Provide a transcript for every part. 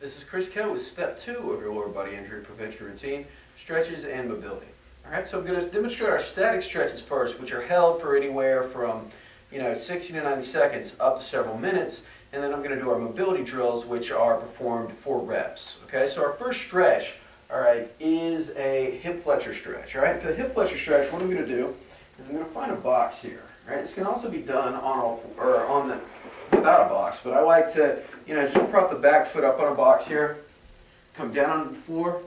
This is Chris Kell with step 2 of your lower body injury prevention routine, stretches and mobility. Alright, so I'm going to demonstrate our static stretches first, which are held for anywhere from 60 to 90 seconds up to several minutes, and then I'm going to do our mobility drills, which are performed for reps. Okay, so our first stretch, alright, is a hip flexor stretch. Alright, for the hip flexor stretch, what I'm going to do is I'm going to find a box here. Alright, this can also be done without a box, but I like to just prop the back foot up on a box here, come down on the floor,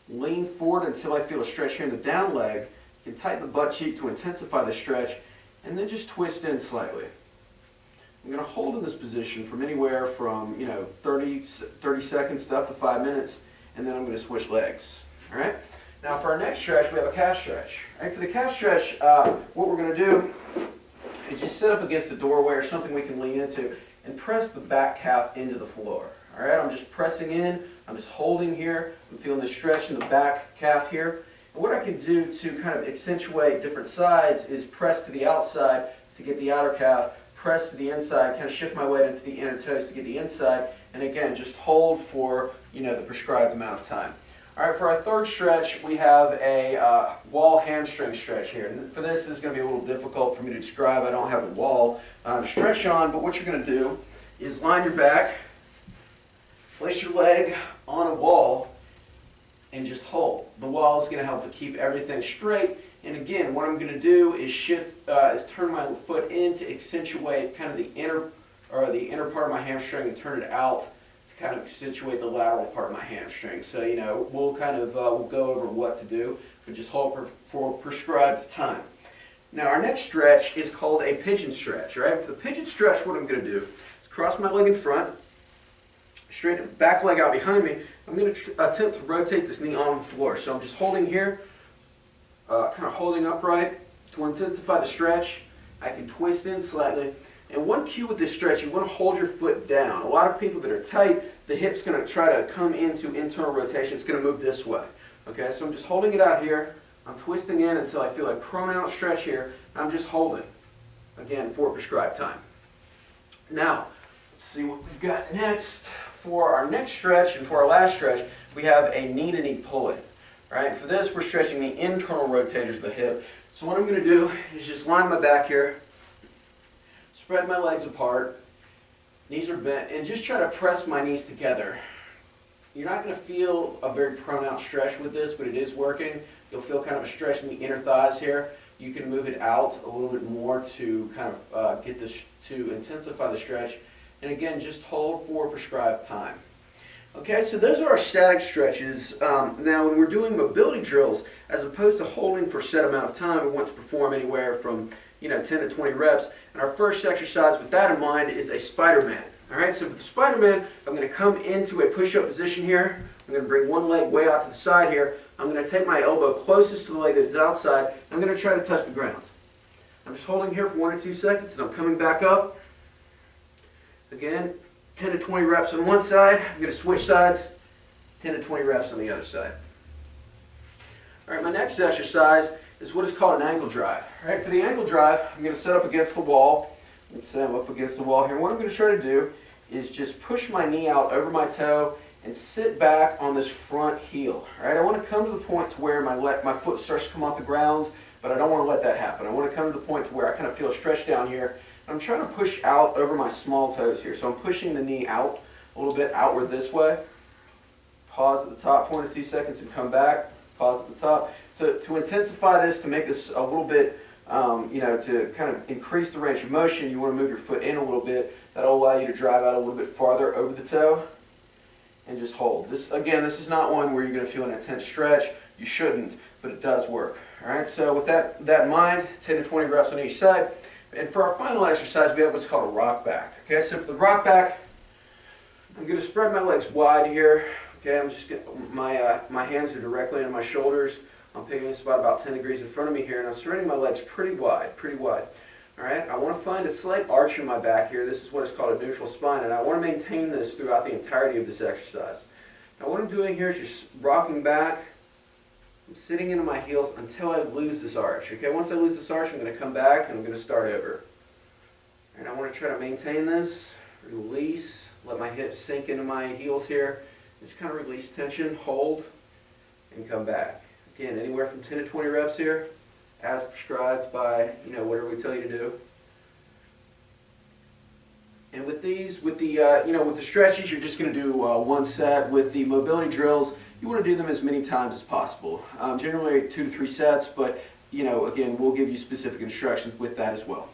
lean forward until I feel a stretch here in the down leg. You can tighten the butt cheek to intensify the stretch, and then just twist in slightly. I'm going to hold in this position from anywhere from 30 seconds to up to 5 minutes, and then I'm going to switch legs. All right. Now for our next stretch, we have a calf stretch. All right, for the calf stretch, what we're going to do is just sit up against a doorway or something we can lean into and press the back calf into the floor. All right, I'm just pressing in, I'm just holding here, I'm feeling the stretch in the back calf here. And what I can do to kind of accentuate different sides is press to the outside to get the outer calf, press to the inside, kind of shift my weight into the inner toes to get the inside, and again, just hold for the prescribed amount of time. All right, for our third stretch, we have a wall hamstring stretch here. And for this is going to be a little difficult for me to describe. I don't have a wall to stretch on, but what you're going to do is line your back, place your leg on a wall, and just hold. The wall is going to help to keep everything straight. And again, what I'm going to do is turn my foot in to accentuate kind of the inner part of my hamstring and turn it out to kind of accentuate the lateral part of my hamstring. So we'll go over what to do, but just hold for prescribed time. Now our next stretch is called a pigeon stretch. Right? For the pigeon stretch, what I'm going to do is cross my leg in front, straighten back leg out behind me. I'm going to attempt to rotate this knee on the floor. So I'm just holding here, kind of holding upright to intensify the stretch. I can twist in slightly. And one cue with this stretch, you want to hold your foot down. A lot of people that are tight, the hip's going to try to come into internal rotation. It's going to move this way. Okay, so I'm just holding it out here. I'm twisting in until I feel a pronounced stretch here. I'm just holding, again, for prescribed time. Now, let's see what we've got next. For our next stretch and for our last stretch, we have a knee-to-knee pull-in. Right? For this, we're stretching the internal rotators of the hip. So what I'm going to do is just line my back here, spread my legs apart, knees are bent, and just try to press my knees together. You're not going to feel a very pronounced stretch with this, but it is working. You'll feel kind of a stretch in the inner thighs here. You can move it out a little bit more to kind of get this to intensify the stretch. And again, just hold for prescribed time. Okay, so those are our static stretches. Now, when we're doing mobility drills, as opposed to holding for a set amount of time, we want to perform anywhere from 10 to 20 reps. And our first exercise with that in mind is a Spider-Man. All right, so for the Spider-Man, I'm going to come into a push-up position here. I'm going to bring one leg way out to the side here. I'm going to take my elbow closest to the leg that is outside. I'm going to try to touch the ground. I'm just holding here for 1 or 2 seconds, and I'm coming back up. Again, 10 to 20 reps on one side. I'm going to switch sides, 10 to 20 reps on the other side. All right, my next exercise is what is called an ankle drive. All right, for the ankle drive, I'm going to set up against the wall. I'm up against the wall here. What I'm going to try to do is just push my knee out over my toe and sit back on this front heel. All right, I want to come to the point to where my foot starts to come off the ground, but I don't want to let that happen. I want to come to the point to where I kind of feel a stretch down here. I'm trying to push out over my small toes here. So I'm pushing the knee out a little bit outward this way. Pause at the top for 1 to 2 seconds and come back. Pause at the top. So to intensify this, to make this a little bit, to kind of increase the range of motion, you want to move your foot in a little bit. That'll allow you to drive out a little bit farther over the toe and just hold. This is not one where you're going to feel an intense stretch. You shouldn't, but it does work. All right, so with that in mind, 10 to 20 reps on each side. And for our final exercise, we have what's called a rock back. Okay, so for the rock back, I'm going to spread my legs wide here. Okay, I'm just my hands are directly on my shoulders. I'm picking this spot about 10 degrees in front of me here, and I'm spreading my legs pretty wide. All right, I want to find a slight arch in my back here. This is what is called a neutral spine, and I want to maintain this throughout the entirety of this exercise. Now, what I'm doing here is just rocking back. I'm sitting into my heels until I lose this arch. Okay, once I lose this arch, I'm going to come back and I'm going to start over. And I want to try to maintain this. Release, let my hips sink into my heels here. Just kind of release tension, hold, and come back. Again, anywhere from 10 to 20 reps here, as prescribed by, whatever we tell you to do. And with these, with the stretches, you're just going to do one set. With the mobility drills, you want to do them as many times as possible. Generally 2 to 3 sets, but again, we'll give you specific instructions with that as well.